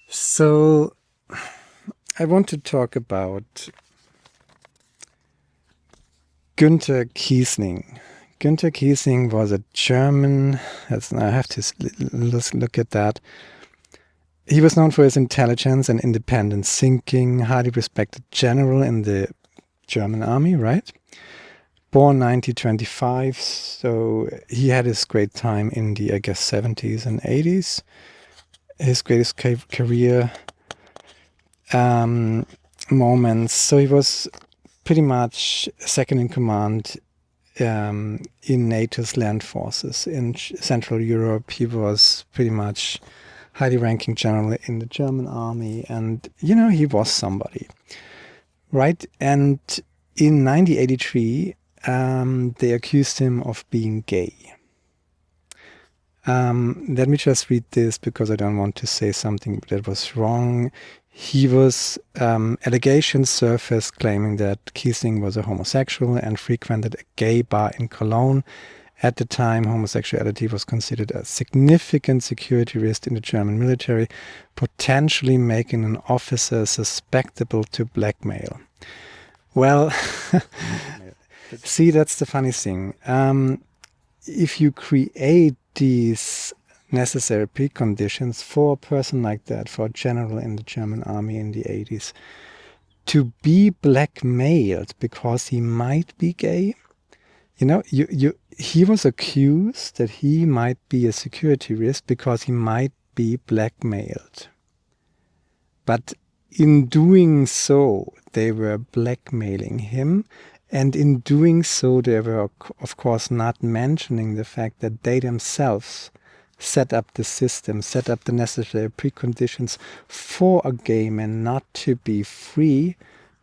So I want to talk about Günter Kießling. Günter Kießling was a German, I have to look at that. He was known for his intelligence and independent thinking, highly respected general in the German army, right? Born 1925, so he had his great time in the, I guess, 70s and 80s. His greatest career moments. So he was pretty much second in command in NATO's land forces in Central Europe. He was pretty much highly ranking general in the German army, and he was somebody, right? And in 1983 they accused him of being gay. Let me just read this because I don't want to say something that was wrong. Allegations surfaced claiming that Kießling was a homosexual and frequented a gay bar in Cologne. At the time, homosexuality was considered a significant security risk in the German military, potentially making an officer susceptible to blackmail. Well, see, that's the funny thing. If you create these necessary preconditions for a person like that, for a general in the German army in the 80s, to be blackmailed because he might be gay, he was accused that he might be a security risk because he might be blackmailed. But in doing so, they were blackmailing him. And in doing so, they were, of course, not mentioning the fact that they themselves set up the system, set up the necessary preconditions for a gay man not to be free,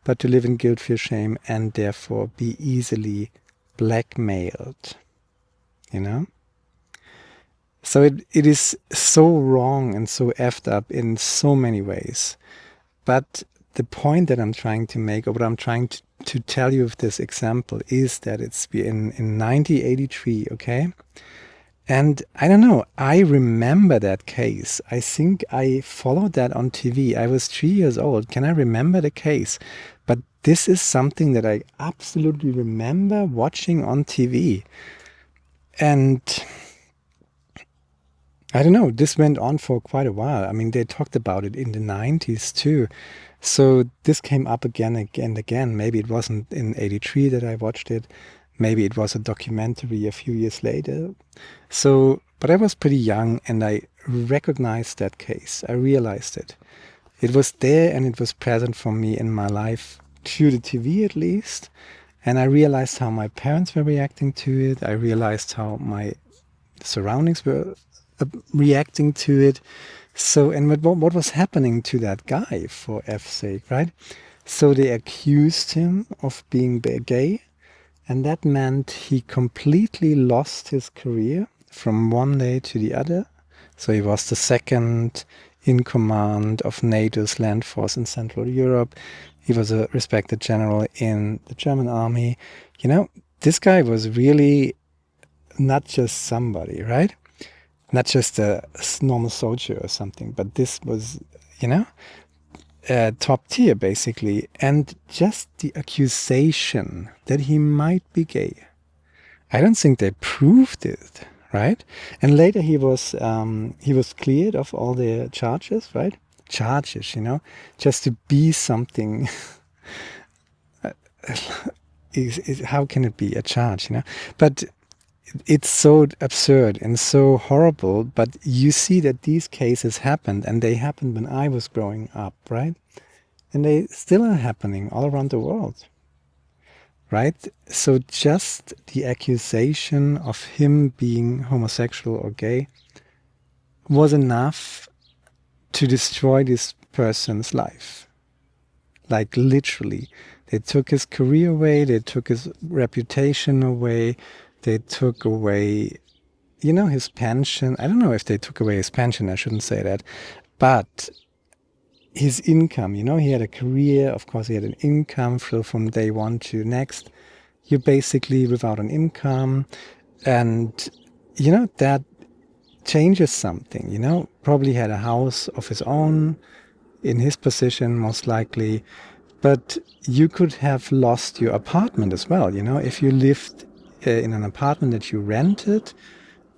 but to live in guilt, fear, shame, and therefore be easily blackmailed. So it is so wrong and so effed up in so many ways. But the point that I'm trying to make, or what I'm trying to tell you with this example, is that it's in 1983, okay? And I don't know, I remember that case. I think I followed that on TV. I was 3 years old. Can I remember the case? But this is something that I absolutely remember watching on TV. And I don't know, this went on for quite a while. I mean, they talked about it in the 90s too. So this came up again and again. Maybe it wasn't in 83 that I watched it. Maybe it was a documentary a few years later. So, but I was pretty young and I recognized that case. I realized it. It was there and it was present for me in my life, through the TV at least. And I realized how my parents were reacting to it. I realized how my surroundings were reacting to it. So, and what was happening to that guy, for F's sake, right? So they accused him of being gay, and that meant he completely lost his career from one day to the other. So he was the second in command of NATO's land force in Central Europe. He was a respected general in the German army. This guy was really not just somebody, right? Not just a normal soldier or something, but this was, top tier basically. And just the accusation that he might be gay, I don't think they proved it, right? And later he was cleared of all the charges, right? Charges, just to be something. How can it be a charge, But it's so absurd and so horrible, but you see that these cases happened, and they happened when I was growing up, right? And they still are happening all around the world, right? So just the accusation of him being homosexual or gay was enough to destroy this person's life. Like literally, they took his career away, they took his reputation away, they took away, his pension. I don't know if they took away his pension, I shouldn't say that. But his income, he had a career, of course he had an income from day one to next. You're basically without an income. And, that changes something, you know, probably had a house of his own in his position, most likely, but you could have lost your apartment as well, you know, if you lived in an apartment that you rented,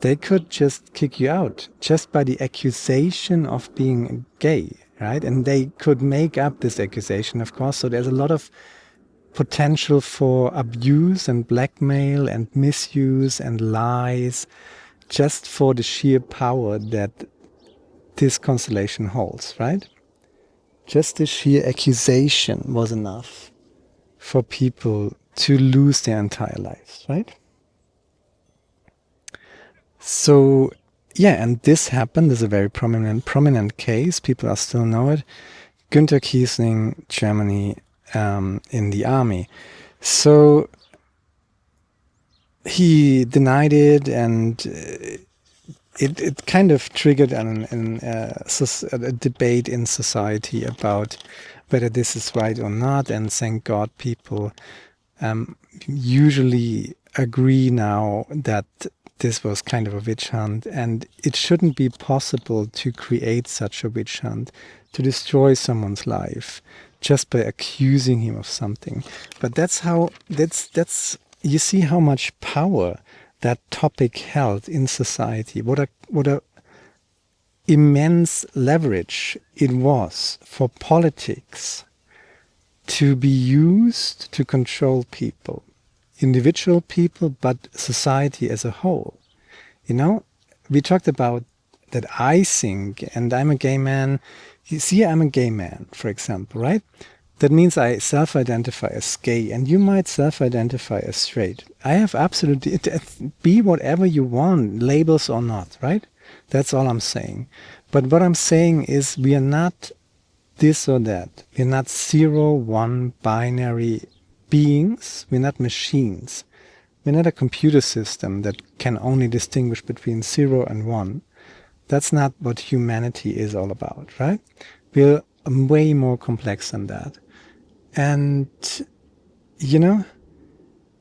they could just kick you out just by the accusation of being gay, right? And they could make up this accusation, of course, so there's a lot of potential for abuse and blackmail and misuse and lies just for the sheer power that this constellation holds, right? Just the sheer accusation was enough for people to lose their entire lives, right? So, yeah, and this happened. There's a very prominent case. People still know it. Günter Kießling, Germany, in the army. So he denied it, and it kind of triggered a debate in society about whether this is right or not. And thank God people usually agree now that this was kind of a witch hunt, and it shouldn't be possible to create such a witch hunt, to destroy someone's life just by accusing him of something. But that's you see how much power that topic held in society. What a immense leverage it was for politics to be used to control people, individual people, but society as a whole. You know, we talked about that I think, and I'm a gay man. You see, I'm a gay man, for example, right? That means I self-identify as gay, and you might self-identify as straight. I have absolutely, be whatever you want, labels or not, right? That's all I'm saying. But what I'm saying is we are not this or that. We're not 0-1 binary beings. We're not machines. We're not a computer system that can only distinguish between 0 and 1. That's not what humanity is all about, right? We're way more complex than that. And, you know,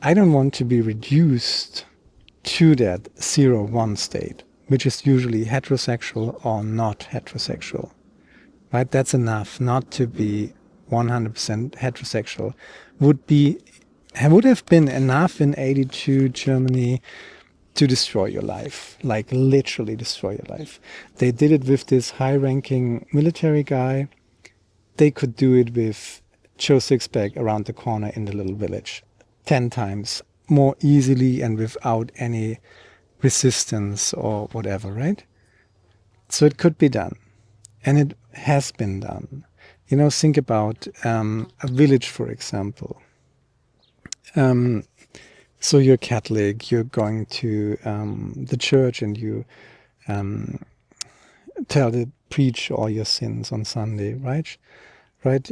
I don't want to be reduced to that 0-1 state, which is usually heterosexual or not heterosexual, right? That's enough. Not to be 100% heterosexual would have been enough in 82 Germany to destroy your life, like literally destroy your life. They did it with this high-ranking military guy. They could do it with Joe Sixpack around the corner in the little village 10 times more easily and without any resistance or whatever, right? So it could be done. And it has been done. You know, think about a village, for example. So you're Catholic, you're going to the church, and you preach all your sins on Sunday, right? Right?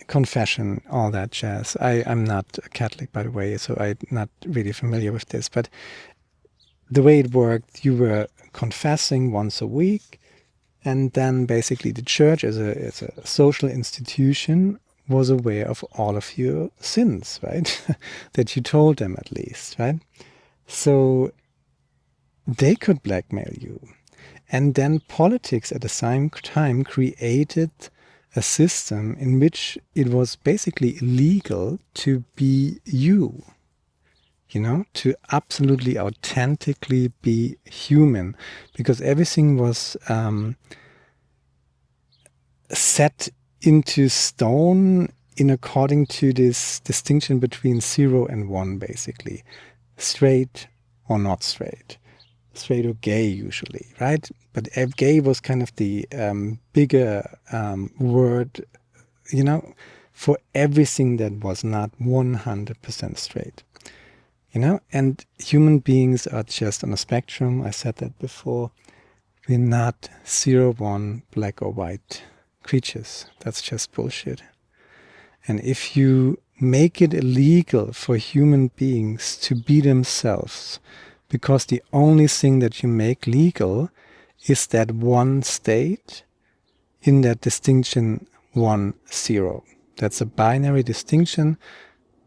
Confession, all that jazz. I'm not a Catholic, by the way, so I'm not really familiar with this. But the way it worked, you were confessing once a week, and then basically the church as a social institution was aware of all of your sins, right? That you told them at least, right? So they could blackmail you. And then politics at the same time created a system in which it was basically illegal to be you, you know, to absolutely authentically be human, because everything was set into stone in according to this distinction between 0 and 1, basically. Straight or not straight. Straight or gay usually, right? But gay was kind of the bigger word, you know, for everything that was not 100% straight. You know, and human beings are just on a spectrum. I said that before. We're not 0-1 black or white creatures. That's just bullshit. And if you make it illegal for human beings to be themselves, because the only thing that you make legal is that one state in that distinction 1-0. That's a binary distinction.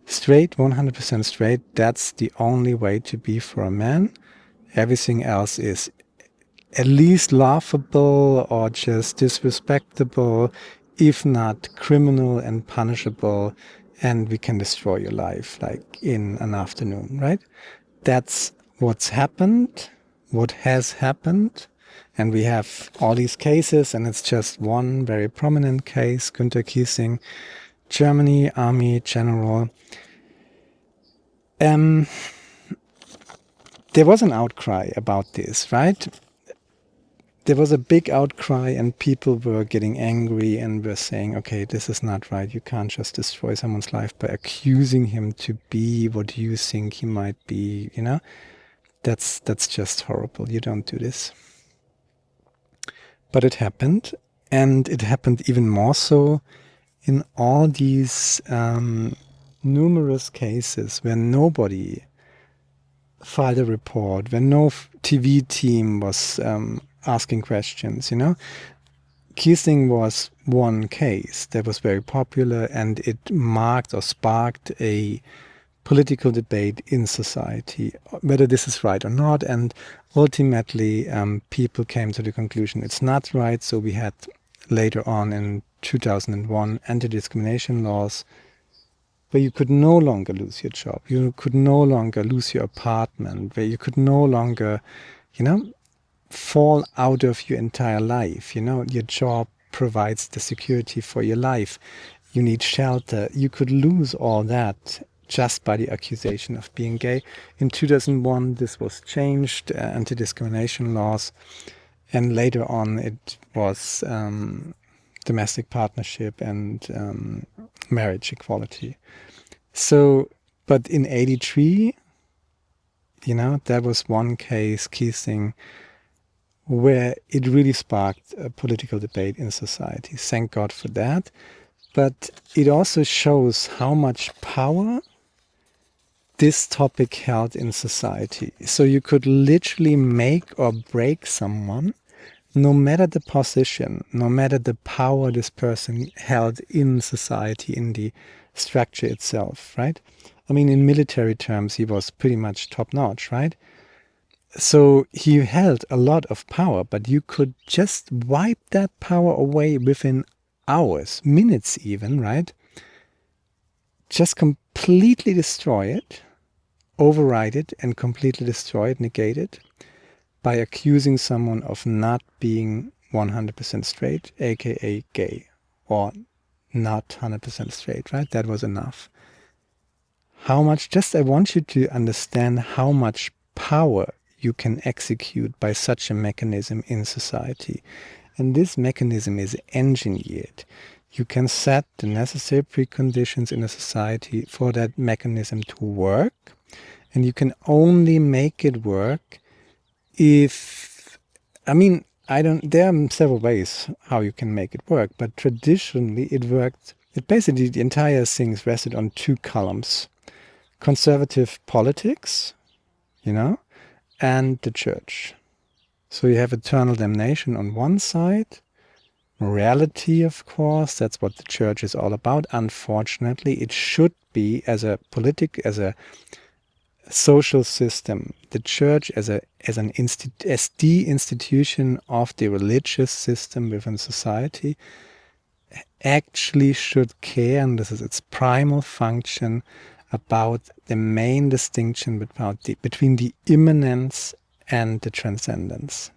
Straight, 100% straight, that's the only way to be for a man. Everything else is at least laughable or just disrespectable, if not criminal and punishable, and we can destroy your life like in an afternoon, right? That's what's happened, what has happened. And we have all these cases, and it's just one very prominent case, Günter Kießling, Germany, army general. There was an outcry about this, right? There was a big outcry, and people were getting angry and were saying, okay, this is not right. You can't just destroy someone's life by accusing him to be what you think he might be, you know? That's just horrible. You don't do this. But it happened, and it happened even more so in all these numerous cases where nobody filed a report, where no TV team was asking questions, you know. Kießling was one case that was very popular, and it marked or sparked a political debate in society, whether this is right or not. And ultimately, people came to the conclusion it's not right. So we had later on in 2001 anti-discrimination laws where you could no longer lose your job, you could no longer lose your apartment, where you could no longer, you know, fall out of your entire life. You know, your job provides the security for your life. You need shelter. You could lose all that just by the accusation of being gay. In 2001, this was changed, anti-discrimination laws, and later on it was domestic partnership and marriage equality. So, but in 83, you know, there was one case, Kießling, where it really sparked a political debate in society. Thank God for that. But it also shows how much power this topic held in society. So you could literally make or break someone, no matter the position, no matter the power this person held in society, in the structure itself, right? I mean, in military terms, he was pretty much top-notch, right? So he held a lot of power, but you could just wipe that power away within hours, minutes even, right? Just completely destroy it, override it, and completely destroy it, negate it, by accusing someone of not being 100% straight, aka gay, or not 100% straight, right? That was enough. How much, just I want you to understand how much power you can execute by such a mechanism in society. And this mechanism is engineered. You can set the necessary preconditions in a society for that mechanism to work. And you can only make it work if, I mean, there are several ways how you can make it work, but traditionally it worked. It basically, the entire thing rested on two columns: conservative politics, you know, and the church. So you have eternal damnation on one side, morality, of course, that's what the church is all about. Unfortunately, it should be, as a social system, the church as the institution of the religious system within society actually should care, and this is its primal function, about the main distinction between the immanence and the transcendence.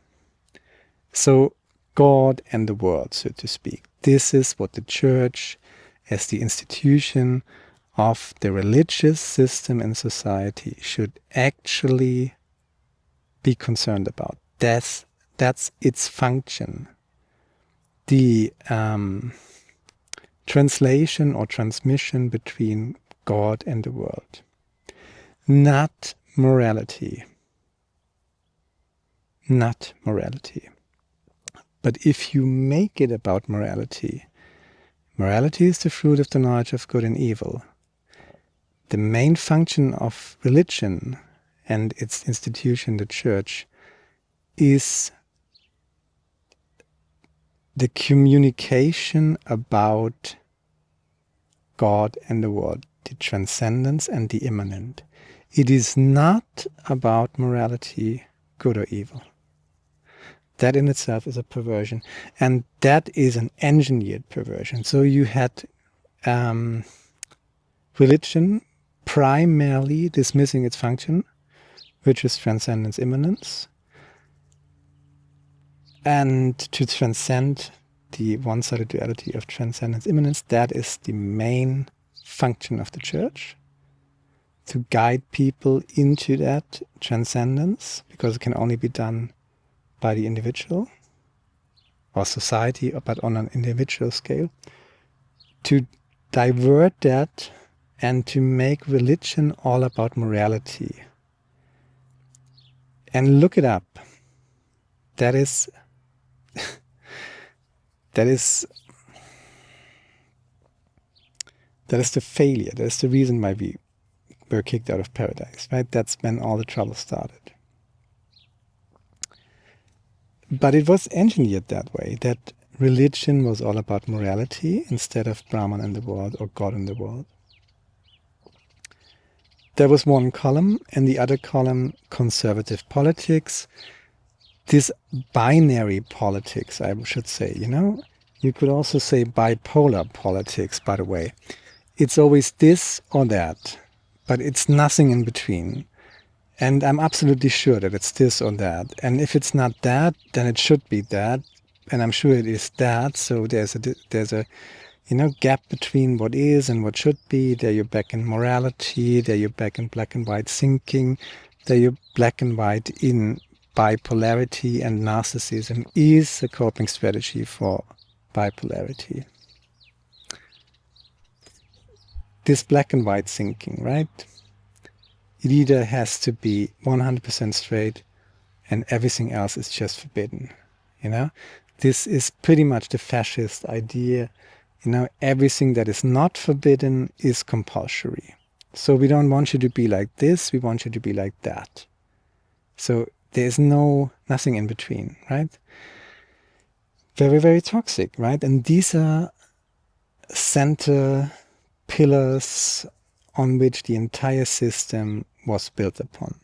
So God and the world, so to speak. This is what the church, as the institution of the religious system in society, should actually be concerned about. That's its function. The translation or transmission between God and the world. Not morality. Not morality. But if you make it about morality, morality is the fruit of the knowledge of good and evil. The main function of religion and its institution, the church, is the communication about God and the world, the transcendence and the immanent. It is not about morality, good or evil. That in itself is a perversion. And that is an engineered perversion. So you had religion primarily dismissing its function, which is transcendence immanence. And to transcend the one-sided duality of transcendence immanence, that is the main function of the church, to guide people into that transcendence, because it can only be done by the individual or society, but on an individual scale, to divert that and to make religion all about morality. And look it up. That is the failure. That is the reason why we were kicked out of paradise, right? That's when all the trouble started. But it was engineered that way, that religion was all about morality instead of Brahman in the world or God in the world. There was one column, and the other column, conservative politics. This binary politics, I should say, you know? You could also say bipolar politics, by the way. It's always this or that, but it's nothing in between. And I'm absolutely sure that it's this or that. And if it's not that, then it should be that. And I'm sure it is that. So there's a gap between what is and what should be. There you're back in morality. There you're back in black and white thinking. There you're black and white in bipolarity, and narcissism is a coping strategy for bipolarity. This black and white thinking, right? It either has to be 100% straight and everything else is just forbidden, you know? This is pretty much the fascist idea. You know, everything that is not forbidden is compulsory. So we don't want you to be like this, we want you to be like that. So there's nothing in between, right? Very, very toxic, right? And these are center pillars on which the entire system was built upon.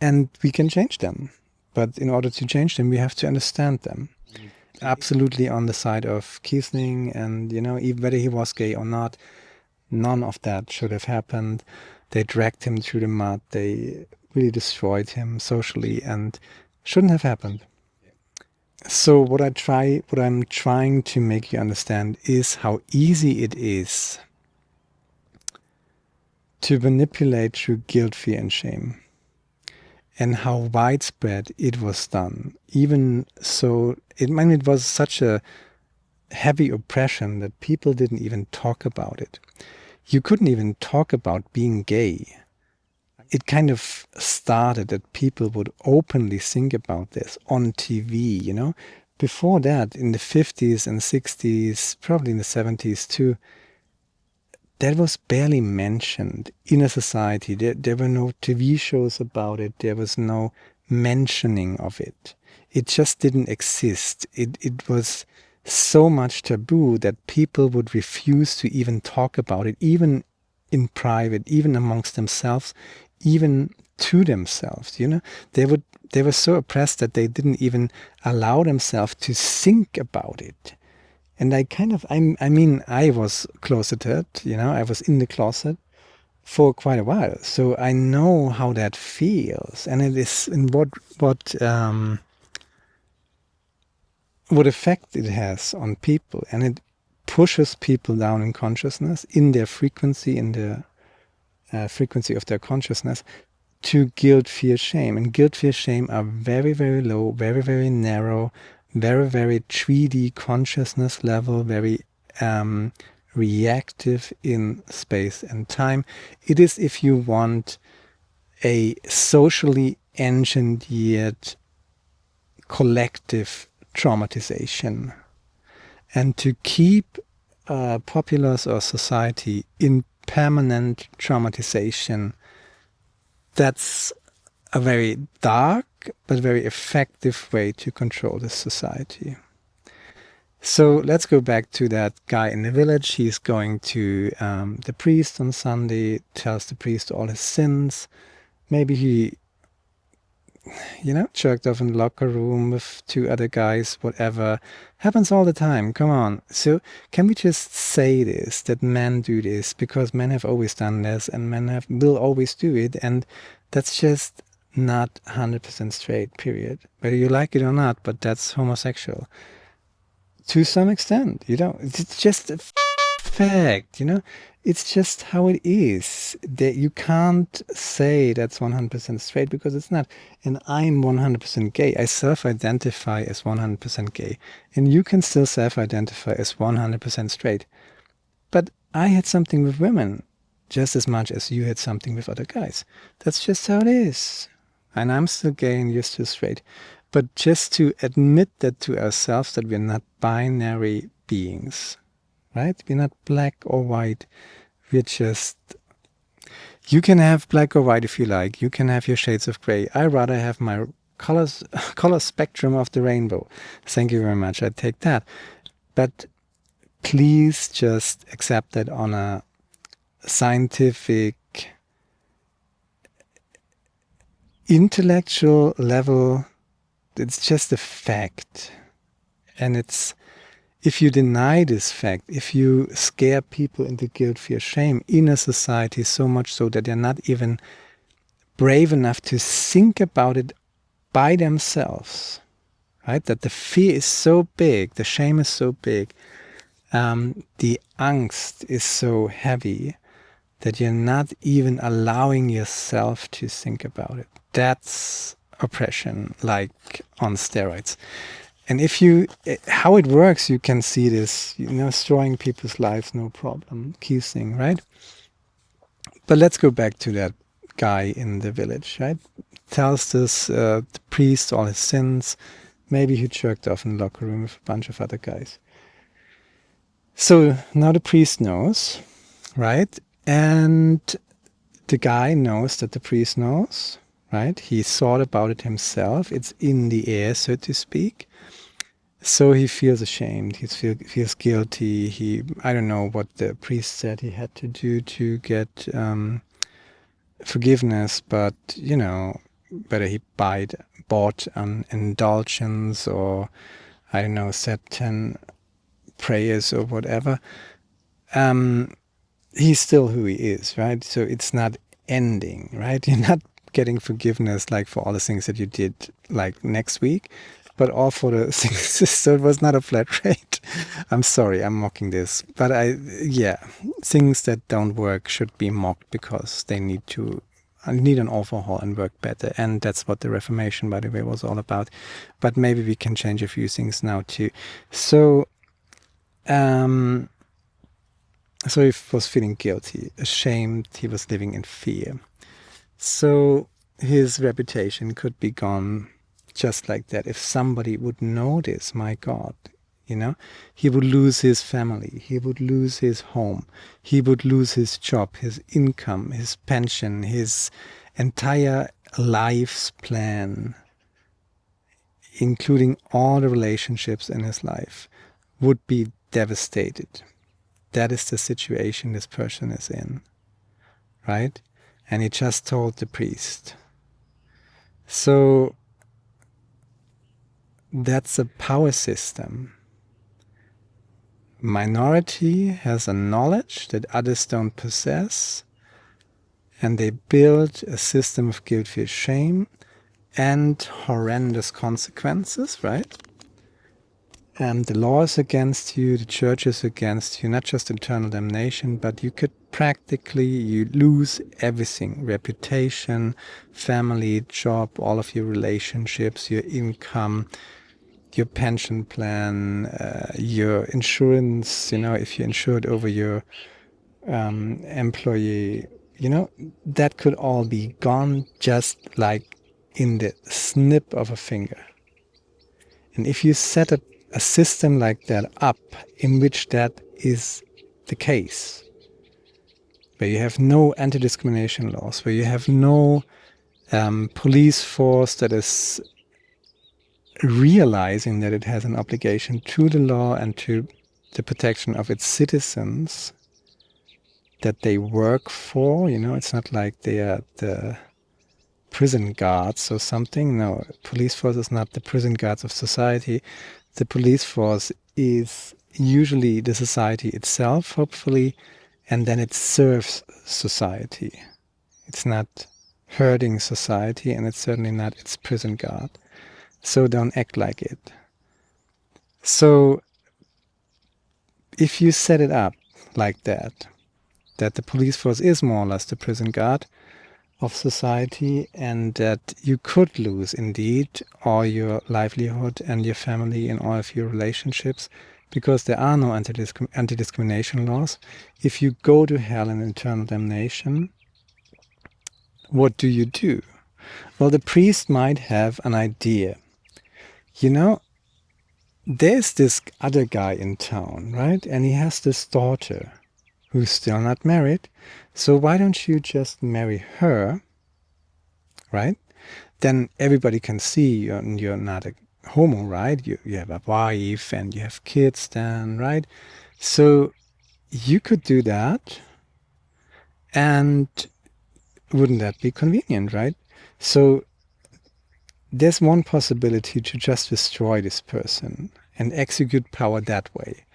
And we can change them. But in order to change them, we have to understand them. Absolutely on the side of Kießling, and, you know, even whether he was gay or not, none of that should have happened. They dragged him through the mud. They really destroyed him socially, and shouldn't have happened. So what I'm trying to make you understand is how easy it is to manipulate through guilt, fear, and shame, and how widespread it was done. Even so, it was such a heavy oppression that people didn't even talk about it. You couldn't even talk about being gay. It kind of started that people would openly think about this on TV, you know. Before that, in the 50s and 60s, probably in the 70s too, that was barely mentioned in a society. There were no TV shows about it. There was no mentioning of it. It just didn't exist. It was so much taboo that people would refuse to even talk about it, even in private, even amongst themselves, even to themselves. You know, they were so oppressed that they didn't even allow themselves to think about it. And I was closeted, you know, I was in the closet for quite a while. So I know how that feels, and it is, and what effect it has on people. And it pushes people down in consciousness, in their frequency, in the frequency of their consciousness, to guilt, fear, shame. And guilt, fear, shame are very, very low, very, very narrow, very, very 3D consciousness level, very reactive in space and time. It is, if you want, a socially engineered collective traumatization. And to keep populace or society in permanent traumatization, that's a very dark but very effective way to control this society. So let's go back to that guy in the village. He's going to the priest on Sunday, tells the priest all his sins. Maybe he jerked off in the locker room with 2 other guys, whatever. Happens all the time. Come on. So can we just say this, that men do this because men have always done this and will always do it, and that's just not 100% straight, period. Whether you like it or not, but that's homosexual. To some extent, it's just a fact, it's just how it is. That you can't say that's 100% straight because it's not. And I'm 100% gay. I self-identify as 100% gay. And you can still self-identify as 100% straight. But I had something with women just as much as you had something with other guys. That's just how it is. And I'm still gay and you're still straight. But just to admit that to ourselves, that we're not binary beings, right? We're not black or white. We're just... You can have black or white if you like. You can have your shades of gray. I rather have my color spectrum of the rainbow. Thank you very much. I take that. But please just accept that on a scientific, intellectual level. It's just a fact. And if you deny this fact, if you scare people into guilt, fear, shame in a society so much so that they're not even brave enough to think about it by themselves, right? That the fear is so big, the shame is so big, the angst is so heavy that you're not even allowing yourself to think about it. That's oppression, like on steroids. And how it works, you can see this, destroying people's lives, no problem, Kießling, right? But let's go back to that guy in the village, right? Tells this the priest all his sins. Maybe he jerked off in the locker room with a bunch of other guys. So now the priest knows, right? And the guy knows that the priest knows, right? He thought about it himself. It's in the air, so to speak. So he feels ashamed. He feels guilty. I don't know what the priest said he had to do to get forgiveness, but whether he bought an indulgence or I don't know, said 10 prayers or whatever. He's still who he is, right? So it's not ending, right? You're not getting forgiveness like for all the things that you did like next week, but all for the things. So it was not a flat rate. I'm sorry, I'm mocking this, but things that don't work should be mocked because they need an overhaul and work better. And that's what the Reformation, by the way, was all about. But maybe we can change a few things now too. So he was feeling guilty, ashamed. He was living in fear. So his reputation could be gone just like that. If somebody would notice, my God, he would lose his family. He would lose his home. He would lose his job, his income, his pension, his entire life's plan, including all the relationships in his life, would be devastated. That is the situation this person is in, right? And he just told the priest. So that's a power system. Minority has a knowledge that others don't possess, and they build a system of guilt, fear, shame, and horrendous consequences, right? And the law is against you, the church is against you, not just eternal damnation, but you lose everything: reputation, family, job, all of your relationships, your income, your pension plan, your insurance, if you're insured over your employee, that could all be gone just like in the snip of a finger. And if you set up a system like that up in which that is the case, where you have no anti-discrimination laws, where you have no police force that is realizing that it has an obligation to the law and to the protection of its citizens that they work for, it's not like they are the prison guards or something. No, police force is not the prison guards of society. The police force is usually the society itself, hopefully, and then it serves society. It's not hurting society, and it's certainly not its prison guard. So don't act like it. So if you set it up like that the police force is more or less the prison guard of society, and that you could lose indeed all your livelihood and your family and all of your relationships because there are no anti-discrimination laws. If you go to hell in eternal damnation, what do you do? Well, the priest might have an idea. You know, there's this other guy in town, right? And he has this daughter who's still not married. So why don't you just marry her, right? Then everybody can see you're not a homo, right? You have a wife and you have kids then, right? So you could do that, and wouldn't that be convenient, right? So there's one possibility to just destroy this person and execute power that way.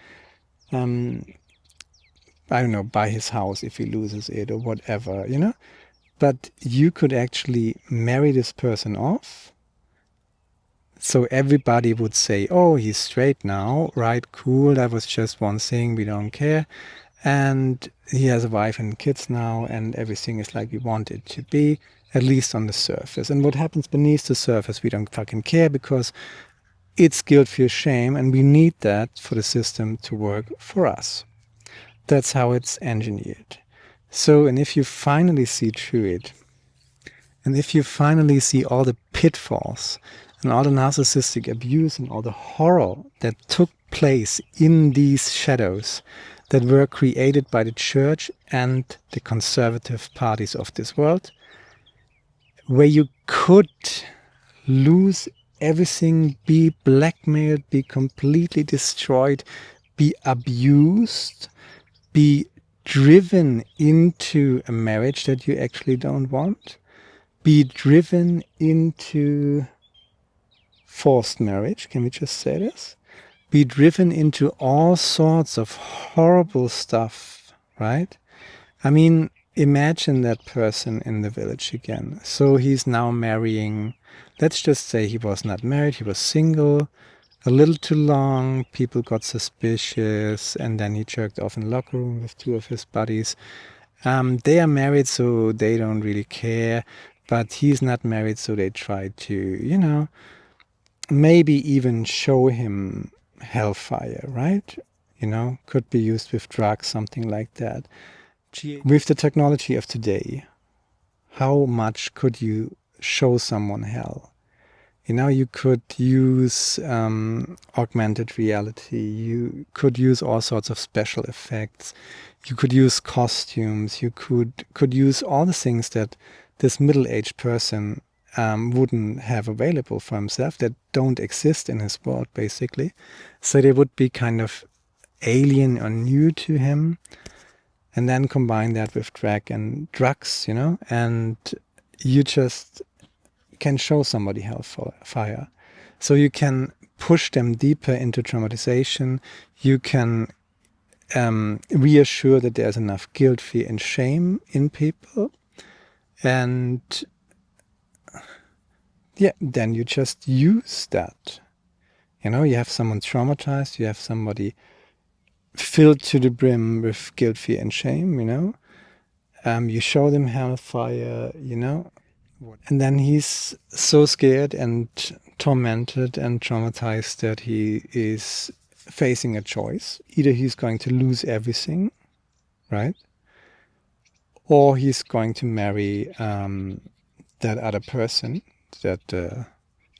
I don't know, buy his house if he loses it or whatever, you know? But you could actually marry this person off. So everybody would say, oh, he's straight now, right? Cool, that was just one thing, we don't care. And he has a wife and kids now, and everything is like we want it to be, at least on the surface. And what happens beneath the surface, we don't fucking care, because it's guilt, fear, shame, and we need that for the system to work for us. That's how it's engineered. So, and if you finally see through it, and if you finally see all the pitfalls and all the narcissistic abuse and all the horror that took place in these shadows that were created by the church and the conservative parties of this world, where you could lose everything, be blackmailed, be completely destroyed, be abused, be driven into a marriage that you actually don't want, be driven into forced marriage, can we just say this? Be driven into all sorts of horrible stuff, right? I mean, imagine that person in the village again. So he's now marrying, let's just say he was not married, he was single, a little too long, people got suspicious, and then he jerked off in the locker room with two of his buddies. They are married, so they don't really care, but he's not married, so they try to, you know, maybe even show him hellfire, right? You know, could be used with drugs, something like that. With the technology of today, how much could you show someone hell? You know, you could use augmented reality. You could use all sorts of special effects. You could use costumes. You could use all the things that this middle-aged person wouldn't have available for himself, that don't exist in his world, basically. So they would be kind of alien or new to him. And then combine that with drag and drugs, you know, and you just can show somebody hellfire. So you can push them deeper into traumatization. You can reassure that there's enough guilt, fear, and shame in people. And yeah, then you just use that. You know, you have someone traumatized, you have somebody filled to the brim with guilt, fear, and shame, you know. You show them hellfire, you know. And then he's so scared and tormented and traumatized that he is facing a choice. Either he's going to lose everything, right? Or he's going to marry that other person that,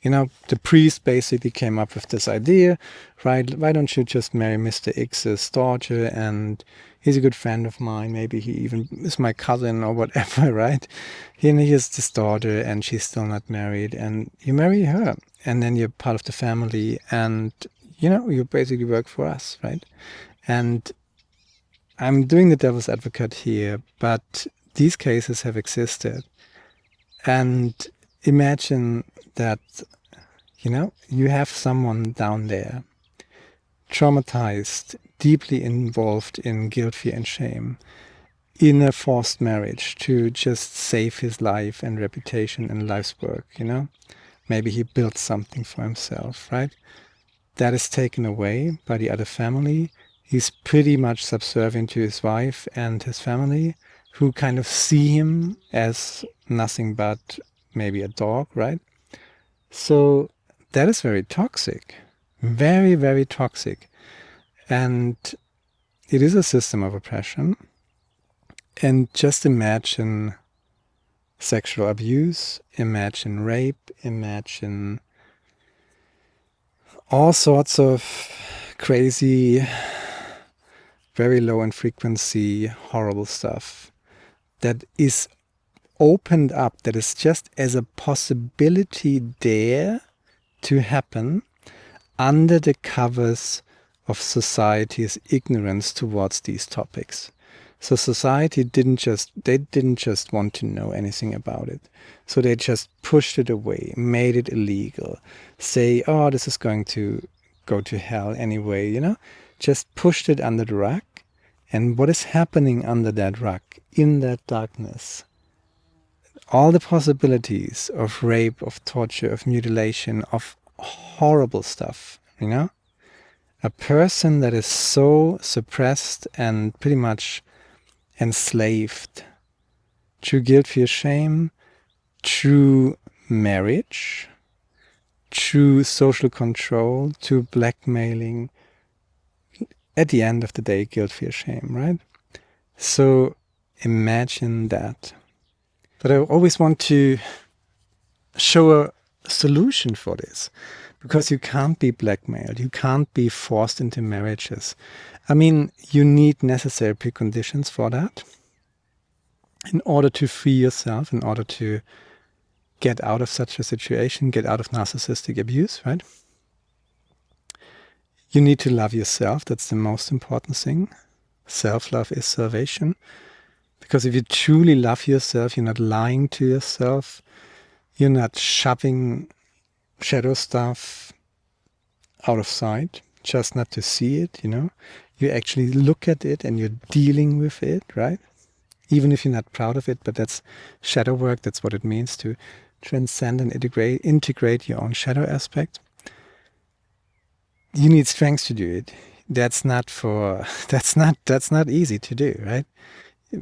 you know, the priest basically came up with this idea, right? Why don't you just marry Mr. X's daughter, and he's a good friend of mine, maybe he even is my cousin or whatever, right? He has this daughter and she's still not married, and you marry her, and then you're part of the family, and, you know, you basically work for us, right? And I'm doing the devil's advocate here, but these cases have existed. And imagine that, you have someone down there, traumatized, deeply involved in guilt, fear, and shame, in a forced marriage to just save his life and reputation and life's work, Maybe he built something for himself, right? That is taken away by the other family. He's pretty much subservient to his wife and his family, who kind of see him as nothing but maybe a dog, right? So that is very toxic, very, very toxic. And it is a system of oppression. And just imagine sexual abuse, imagine rape, imagine all sorts of crazy, very low in frequency, horrible stuff that is opened up, that is just as a possibility there to happen under the covers of society's ignorance towards these topics. So society didn't just want to know anything about it. So they just pushed it away, made it illegal, say, oh, this is going to go to hell anyway, just pushed it under the rug. And what is happening under that rug, in that darkness? All the possibilities of rape, of torture, of mutilation, of horrible stuff, A person that is so suppressed and pretty much enslaved through guilt, fear, shame, through marriage, through social control, through blackmailing. At the end of the day, guilt, fear, shame, right? So imagine that. But I always want to show a solution for this, because you can't be blackmailed, you can't be forced into marriages. I mean, you need necessary preconditions for that in order to free yourself, in order to get out of such a situation, get out of narcissistic abuse, right? You need to love yourself. That's the most important thing. Self-love is salvation. Because if you truly love yourself, you're not lying to yourself, you're not shoving shadow stuff out of sight, just not to see it, You actually look at it and you're dealing with it, right? Even if you're not proud of it, but that's shadow work. That's what it means to transcend and integrate your own shadow aspect. You need strength to do it. That's not easy to do, right?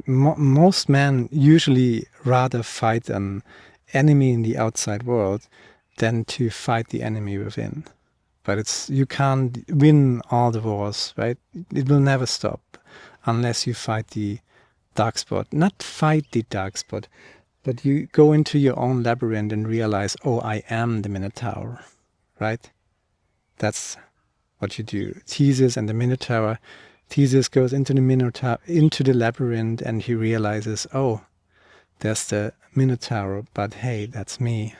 Most men usually rather fight an enemy in the outside world than to fight the enemy within. But you can't win all the wars, right? It will never stop unless you fight the dark spot. Not fight the dark spot, but you go into your own labyrinth and realize, oh, I am the Minotaur, right? That's what you do. Theseus and the Minotaur. Theseus goes into the labyrinth, and he realizes, oh, there's the Minotaur, but hey, that's me.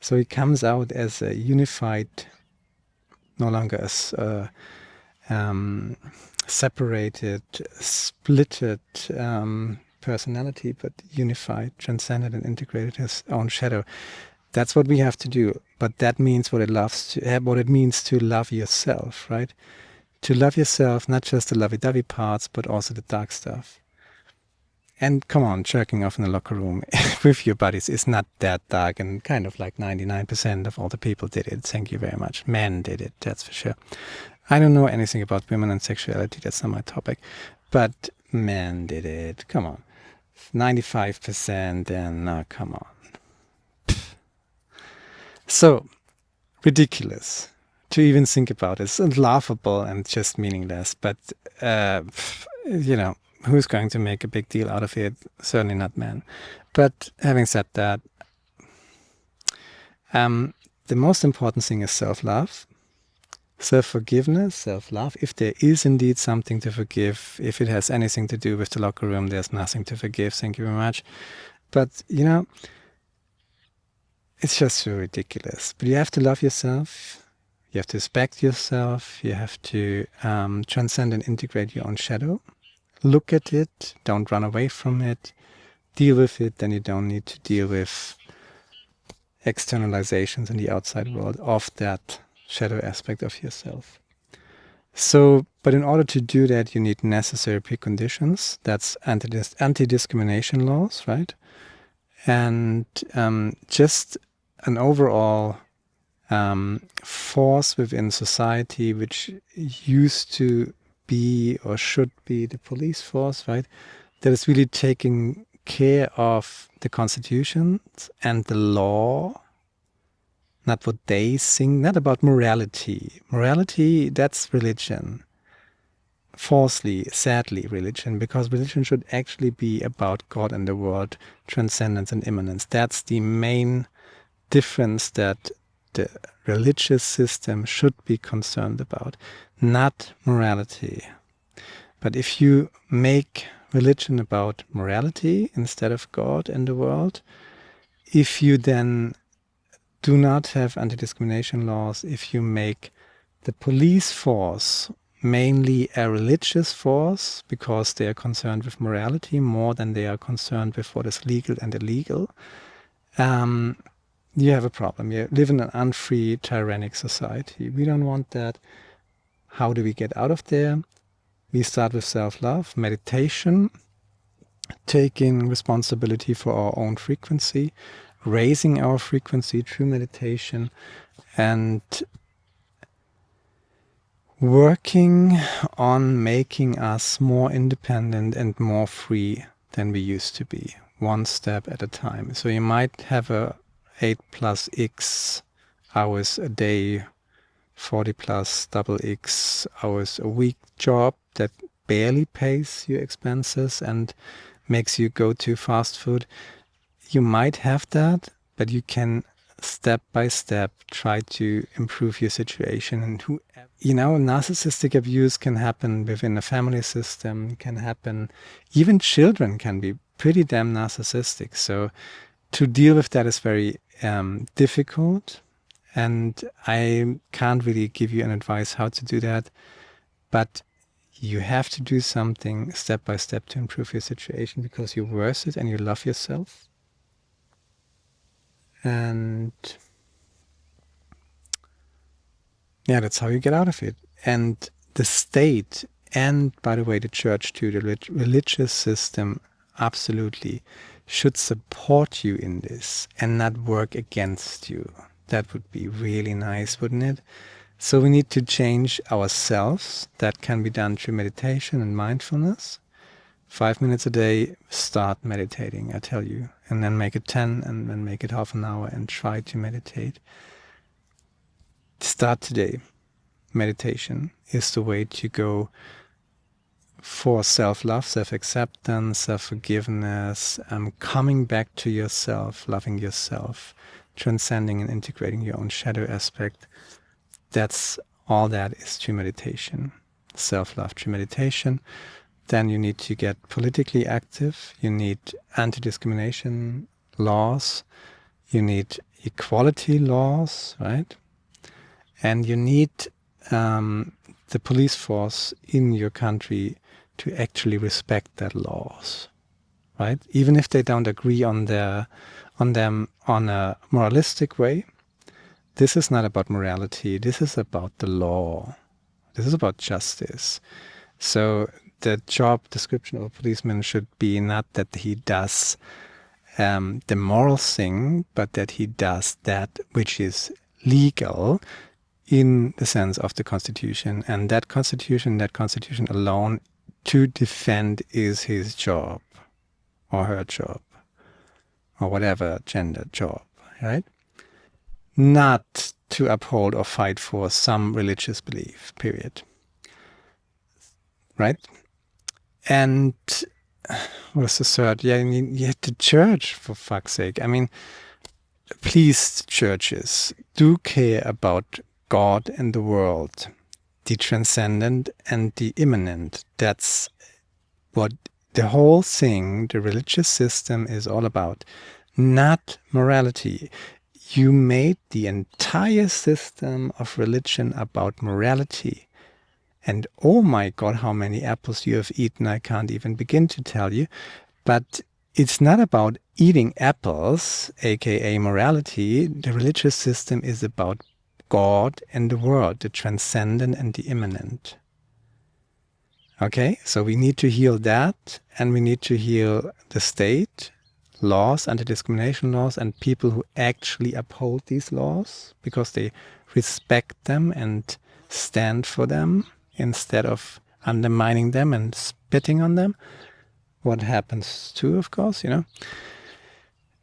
So he comes out as a unified, no longer as separated, splitted personality, but unified, transcended, and integrated his own shadow. That's what we have to do. But that means what it means to love yourself, right? To love yourself, not just the lovey-dovey parts, but also the dark stuff. And come on, jerking off in the locker room with your buddies is not that dark, and kind of like 99% of all the people did it. Thank you very much. Men did it, that's for sure. I don't know anything about women and sexuality, that's not my topic. But men did it, come on. 95%, and come on. So, ridiculous to even think about it. It's laughable and just meaningless, but, who's going to make a big deal out of it? Certainly not men. But having said that, the most important thing is self-love, self-forgiveness, self-love. If there is indeed something to forgive, if it has anything to do with the locker room, there's nothing to forgive. Thank you very much. But, it's just so ridiculous. But you have to love yourself. You have to respect yourself. You have to transcend and integrate your own shadow. Look at it. Don't run away from it. deal with it, then you don't need to deal with externalizations in the outside world of that shadow aspect of yourself. So, but in order to do that, you need necessary preconditions. That's anti-discrimination laws, right? And just an overall force within society, which used to be or should be the police force, right? That is really taking care of the constitutions and the law, not what they sing, not about morality. Morality, that's religion. Falsely, sadly, religion, because religion should actually be about God and the world, transcendence and immanence. That's the main difference that the religious system should be concerned about, not morality. But if you make religion about morality instead of God and the world, if you then do not have anti-discrimination laws, if you make the police force mainly a religious force because they are concerned with morality more than they are concerned with what is legal and illegal, you have a problem. You live in an unfree, tyrannic society. We don't want that. How do we get out of there? We start with self-love, meditation, taking responsibility for our own frequency, raising our frequency through meditation, and working on making us more independent and more free than we used to be, one step at a time. So you might have a 8 plus X hours a day, 40 plus double X hours a week job that barely pays your expenses and makes you go to fast food. You might have that, but you can step by step try to improve your situation. And narcissistic abuse can happen within a family system, can happen, even children can be pretty damn narcissistic. So to deal with that is very difficult, and I can't really give you an advice how to do that, but you have to do something step by step to improve your situation because you're worth it and you love yourself. And yeah, that's how you get out of it. And the state, and by the way, the church too, the religious system absolutely should support you in this and not work against you. That would be really nice, wouldn't it? So we need to change ourselves. That can be done through meditation and mindfulness. 5 minutes a day, start meditating, I tell you. And then make it 10 and then make it half an hour and try to meditate. Start today. Meditation is the way to go for self-love, self-acceptance, self-forgiveness, coming back to yourself, loving yourself, transcending and integrating your own shadow aspect. That's all that is true meditation. Self-love, true meditation. Then you need to get politically active. You need anti-discrimination laws. You need equality laws, right? And you need the police force in your country to actually respect their laws, right? Even if they don't agree on them on a moralistic way. This is not about morality. This is about the law. This is about justice. So the job description of a policeman should be not that he does the moral thing, but that he does that which is legal in the sense of the Constitution. And that Constitution alone to defend is his job or her job or whatever gender job, right? Not to uphold or fight for some religious belief, period. Right? And what's the third? Yeah, you had the church, for fuck's sake. I mean, please, churches, do care about God and the world, the transcendent and the immanent. That's what the whole thing, the religious system, is all about, not morality. You made the entire system of religion about morality. And oh my God, how many apples you have eaten, I can't even begin to tell you. But it's not about eating apples, aka morality. The religious system is about God and the world, the transcendent and the immanent. Okay, so we need to heal that, and we need to heal the state, laws, anti-discrimination laws, and people who actually uphold these laws because they respect them and stand for them instead of undermining them and spitting on them. What happens too, of course, you know.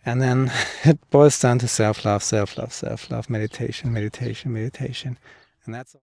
And then it boils down to self-love, self-love, self-love, meditation, meditation, meditation. And that's